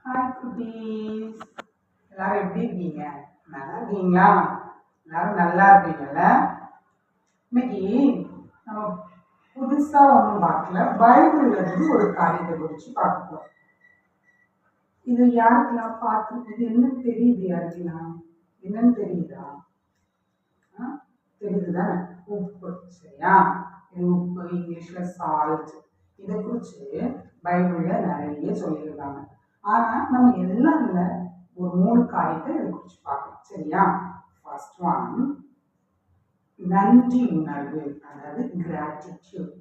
Hi குட்டீஸ், எல்லாரும் எப்படி இருக்கீங்க? நல்லா இருக்கீங்களா? எல்லாரும் நல்லா இருப்பீங்கல்ல? இன்னைக்கு நம்ம புதுசா ஒன்றும் பார்க்கல, பைபிள்ல இருந்து ஒரு காரியத்தை குறித்து பார்க்கலாம். இது யாருக்கெல்லாம் பார்த்து இது என்னன்னு தெரியுது? யாருக்கெல்லாம் என்னன்னு தெரியுதா? தெரியுதுதானே? உப்பு, சரியா? இது உப்பு, இங்கிலீஷ்ல சால்ட். இதை குறித்து பைபிள்ல நிறைய சொல்லியிருக்காங்க. ஆனா நம்ம எல்லாம் இல்ல, ஒரு 3 காரியத்தை இதை குறித்து பார்க்கலாம், சரியா? ஃபர்ஸ்ட் ஒன், நன்றி உணர்வு, அதாவது கிராட்டிடியூட்.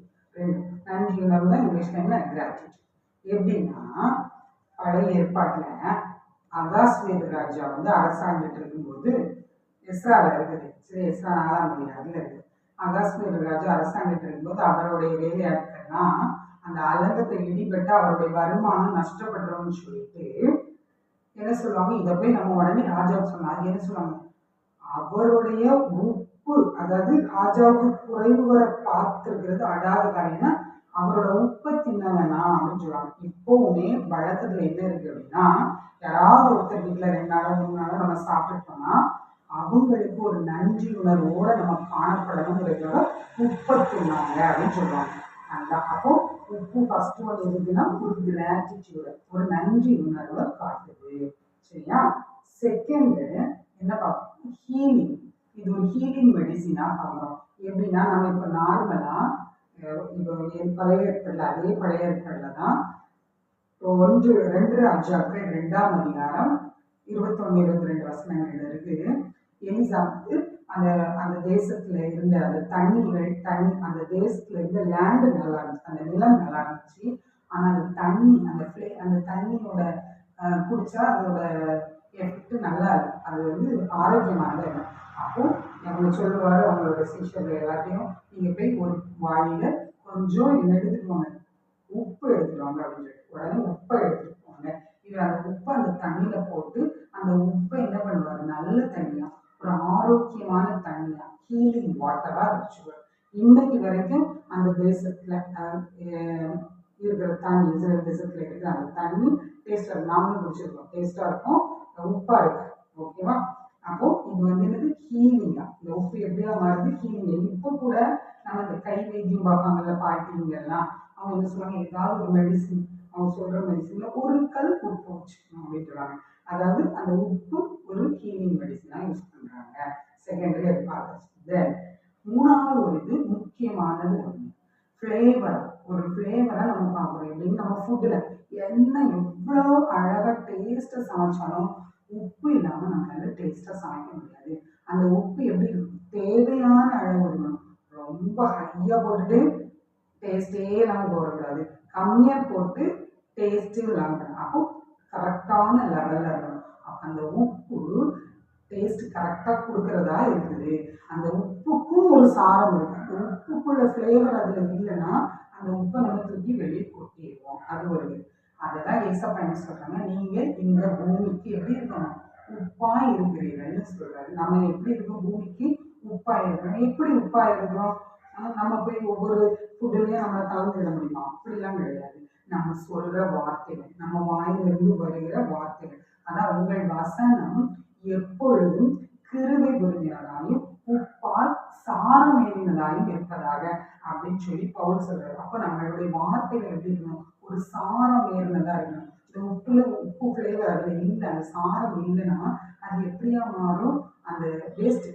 நன்றி உணர்வு தான் இங்கிலீஷ்ல என்ன? கிராட்டிடியூட். எப்படின்னா, பழைய ஏற்பாட்டுல அகாஸ்வேரு ராஜா அரசாங்கிட்டு இருக்கும்போது எஸ்ரால இருக்குது, சரி, எஸ்ரா 4ஆம் அதிகாரத்துல இருக்கு. அகாஸ்வேரு ராஜா அரசாங்கிட்டு இருக்கும்போது அவருடைய வேலையாட்கள்லாம் அந்த அலங்கத்தை இடிபட்டு அவருடைய வருமானம் நஷ்டப்படுறோம்னு சொல்லிட்டு என்ன சொல்லுவாங்க, இதை போய் நம்ம உடனே ராஜாவுக்கு சொன்னாங்க. என்ன சொல்லுவாங்க, அவருடைய உப்பு, அதாவது ராஜாவுக்கு குறைவு வர பார்த்துருக்கிறது அடாத காரியம்னா அவரோட உப்பை தின்ன வேணாம் அப்படின்னு சொல்லுவாங்க. இப்போவுமே வழக்கத்துல என்ன இருக்கு அப்படின்னா, யாராவது ஒருத்தர் வீட்டுல 2 நாளோ 3 நாளோ நம்ம சாப்பிட்டுட்டோம்னா அவங்களுக்கு ஒரு நன்றி உணர்வோட நம்ம காணப்படணுங்கிறதோட உப்பை தின்னாங்க அப்படின்னு சொல்லுவாங்க. நல்லா, அப்போ உப்பு ஃபர்ஸ்ட் ஒன் இருக்குன்னா ஒரு கிராட்டிடியூட, ஒரு நன்றி உணர்வை காட்டுது, சரியா? செகண்ட் என்ன பார்க்கணும், ஹீலிங். இது ஒரு ஹீலிங் மெடிசினா பார்க்குறோம். எப்படின்னா, நம்ம இப்போ நார்மலா இப்போ பழைய ஏற்பாடுல, அதே பழைய ஏற்பாடுல தான் 2 ராஜாக்கள் 2ஆம் அதிகாரம் 21-22 வசனங்கள் இருக்கு. எலிசாவுக்கு அந்த அந்த தேசத்துல இருந்த அந்த தண்ணி, அந்த தேசத்துல இருந்த லேண்டு நல்லா இருந்துச்சு, அந்த நிலம் நல்லா இருந்துச்சு. ஆனா அந்த தண்ணி, அந்த தண்ணியோட குடிச்சா அதோட எஃபெக்ட் நல்லா இருக்கும், அது ஆரோக்கியமானது இல்லை. அப்போ அவங்க சொல்லுவாரு அவங்களோட சீஷர்கள் எல்லாத்தையும், நீங்க போய் ஒரு வாளியில கொஞ்சம் எடுத்துட்டு வாங்க, உப்பு எடுத்துட்டு வாங்க அப்படின்னு சொல்லிட்டு உடனே உப்பை எடுத்துட்டு போவாங்க. இவர் அந்த உப்பை அந்த தண்ணியில போட்டு அந்த உப்பை என்ன பண்ணுவாரு, நல்ல தண்ணியா, ஒரு ஆரோக்கியமான தண்ணியா, ஹீலிங் வாட்டரா வச்சுருவார். இன்னைக்கு வரைக்கும் அந்த தேசத்துல இருக்கிற தண்ணி, இஸ்ரேல் தேசத்துல இருக்கிற அந்த தண்ணி டேஸ்டா, நாமளும் குடிச்சிருக்கோம், டேஸ்டா இருக்கும், உப்பா இருக்கு, ஓகேவா? அப்போ இது என்னது, ஹீலிங்கா. இந்த உப்பு எப்படியா மாறுது, ஹீலிங். இப்போ கூட நம்ம இந்த கை வைத்தியம் பார்ப்பாங்கல்ல பாட்டிங்கெல்லாம், அவங்க என்ன சொல்லுவாங்க, ஏதாவது ஒரு மெடிசின், அவங்க சொல்ற மெடிசின்ல ஒரு கல் உப்பு வச்சுக்கணும் அப்படின்றாங்க. அதாவது அந்த உப்பு ஒரு ஹீலிங் மெடிசினா யூஸ் பண்றாங்க. செகண்டரி அது பார்த்து, மூணாவது ஒரு இது முக்கியமானது ஒன்று, ஃப்ளேவர். ஒரு ஃப்ளேவரை நம்ம பார்க்குறோம். எப்படின்னு, நம்ம ஃபுட்டில் என்ன எவ்வளோ அழகாக டேஸ்ட்டாக சமைச்சாலும் உப்பு இல்லாமல் நம்மளால டேஸ்ட்டாக சமைக்க முடியாது. அந்த உப்பு எப்படி இருக்கும், தேவையான அளவு இருக்கணும். ரொம்ப ஹையாக போட்டுட்டு டேஸ்டே இல்லாமல் போடக்கூடாது, கம்மியாக போட்டு டேஸ்ட்டு இல்லாமல், அப்போ கரெக்டான லெவலில் இருக்கணும். அப்போ அந்த உப்பு டேஸ்ட் கரெக்டாக கொடுக்கறதா இருக்குது. அந்த உப்புக்கும் ஒரு சாரம் இருக்கு, அந்த உப்புக்குள்ள ஃப்ளேவர் அதில் இல்லைன்னா அந்த உப்பை நம்ம தூக்கி வெளியே கொட்டிடுவோம். அது ஒரு இது. அதெல்லாம் ஏசப்பா என்ன சொல்றாங்க, நீங்க இந்த பூமிக்கு எப்படி இருக்கணும், உப்பா இருக்கிறீர்கள்னு சொல்றாரு. நம்ம எப்படி இருக்கோம், பூமிக்கு உப்பா இருக்கிறோம். எப்படி உப்பா இருக்கிறோம், நம்ம போய் ஒவ்வொரு ஃபுட்டுலையும் நம்ம கலந்துட முடியுமா? அப்படிலாம் கிடையாது. நம்ம சொல்ற வார்த்தைகள், நம்ம வாயிலிருந்து வருகிற வார்த்தைகள், அதான் உங்கள் வசனம் எப்பொழுதும் கிருபை பொருந்தினதாயும் உப்பால் சாரம் ஏறினதாயும் இருப்பதாக அப்படின்னு சொல்லி பவுல் சொல்றாரு. அப்ப நம்மளுடைய வார்த்தைகள் எப்படி இருக்கணும், ஒரு சாரம் ஏறினதா இருக்கணும். இந்த உப்பு ஃபிளேவர் அதுல இல்லை, அந்த சாரம் இல்லைன்னா அது எப்படியா மாறும், அந்த வேஸ்ட்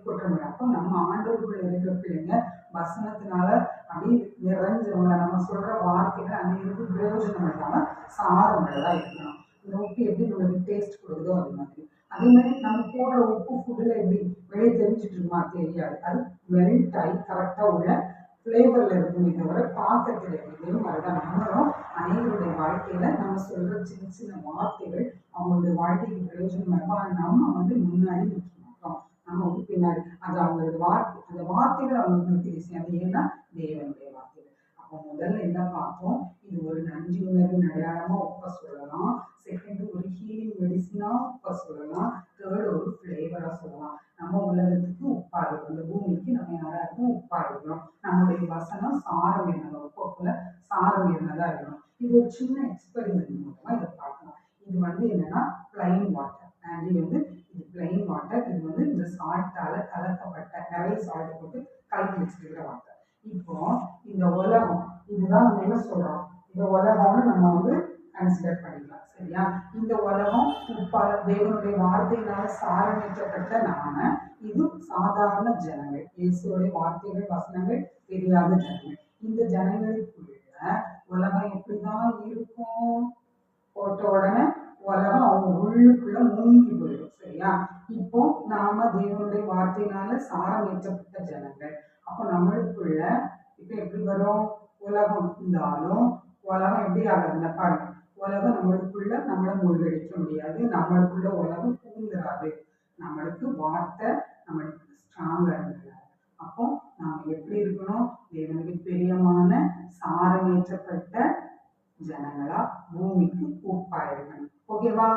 கொட்ட முடியும். அப்போ நம்ம ஆண்டவருக்குள்ள இருக்கிற பிள்ளைங்க வசனத்தினால அப்படி நிறைஞ்சவங்க, நம்ம சொல்ற வார்த்தைகள் அந்த இருந்து பிரயோஜனம் இல்லாம சாரம் உள்ளதா இருக்கணும். இந்த உப்பு எப்படி நம்மளுக்கு டேஸ்ட் கொடுக்குதோ அது மாதிரி. அதே மாதிரி நம்ம போடுற உப்பு ஃபுட்டுல எப்படி வெளியே தெரிஞ்சுட்டு இருக்குமா, தெரியாது. அது மெல்ட் ஆகி கரெக்டா உள்ள ஃப்ளேவர்ல இருக்குமே தவிர பார்க்க தெரியாது. இதே மாதிரிதான் நம்மளும் அனைவருடைய வாழ்க்கையில நம்ம சொல்ற சின்ன சின்ன வார்த்தைகள் அவங்களுடைய வாழ்க்கைக்கு பிரயோஜனம் இருக்கும். நம்ம முன்னாடி நிற்க மாட்டோம், நம்ம பின்னாடி. அது அவங்களுடைய வார்த்தை, அந்த வார்த்தைகள் அவங்களுக்கு பேசி, அது ஏன்னா தேவனுடைய வார்த்தைகள். அப்போ முதல்ல என்ன பார்த்தோம், இது ஒரு நன்றி உணர்வின் அடையாளமா உப்ப சொல்லலாம். செகண்ட் ஒரு ஹீலிங் மெடிசினா உப்ப சொல்லலாம். தேர்ட் ஒரு ஃப்ளேவரா சொல்லலாம். நம்ம உலகத்துக்கு உப்பா இருக்கும், இந்த பூமிக்கு நம்ம யாராருக்கும் உப்பா இருக்கிறோம். நம்முடைய வசனம் சாரம் என்னதோ, உப்புல சாரம் என்னதா இருக்கணும். இது ஒரு சின்ன எக்ஸ்பெரிமெண்ட் மூலமா இதை பார்க்கலாம். இது சால்ட்டால கலக்கப்பட்ட, நிறைய சால்ட் போட்டு கலக்கி வச்சிருக்கிற வார்த்தை. இப்போ இந்த உலகம், இதுதான் நம்ம என்ன சொல்றோம், இந்த உலகம்னு நம்ம கன்சிடர் பண்ணிக்கலாம். சரியா? இந்த உலகம் உப்பால தேவனுடைய வார்த்தையினால சாரமேற்றப்பட்ட நாம, இது சாதாரண ஜனங்கள், இயேசுடைய வார்த்தைகள் வசனங்கள் தெரியாத ஜனங்கள். இந்த ஜனங்களுக்குள்ள உலகம் எப்படிதான் இருக்கும்? போட்ட உடனே உலகம் அவங்க உள்ளுக்குள்ள மூங்கி போயிடும். சரியா? இப்போ நாம தேவனுடைய வார்த்தையினால சாரமேற்றப்பட்ட ஜனங்கள். அப்போ நம்மளுக்குள்ள இப்ப எப்படி வரும்? உலகம் இருந்தாலும் உலகம் எப்படி ஆகுதுன்னு பாருங்க. உலகம் நம்மளுக்குள்ள நம்மளை மூழ்கடிக்க முடியாது. நம்மளுக்குள்ள உலகம் பூந்துராது. நம்மளுக்கு வார்த்தை நம்மளுக்கு ஸ்ட்ராங்கா இருந்தது. அப்போ நாம எப்படி இருக்கணும்? தேவனுக்கு பிரியமான சாரமேற்றப்பட்ட ஜனங்களா பூமிக்கு உப்பா இருக்கணும். ஓகேவா?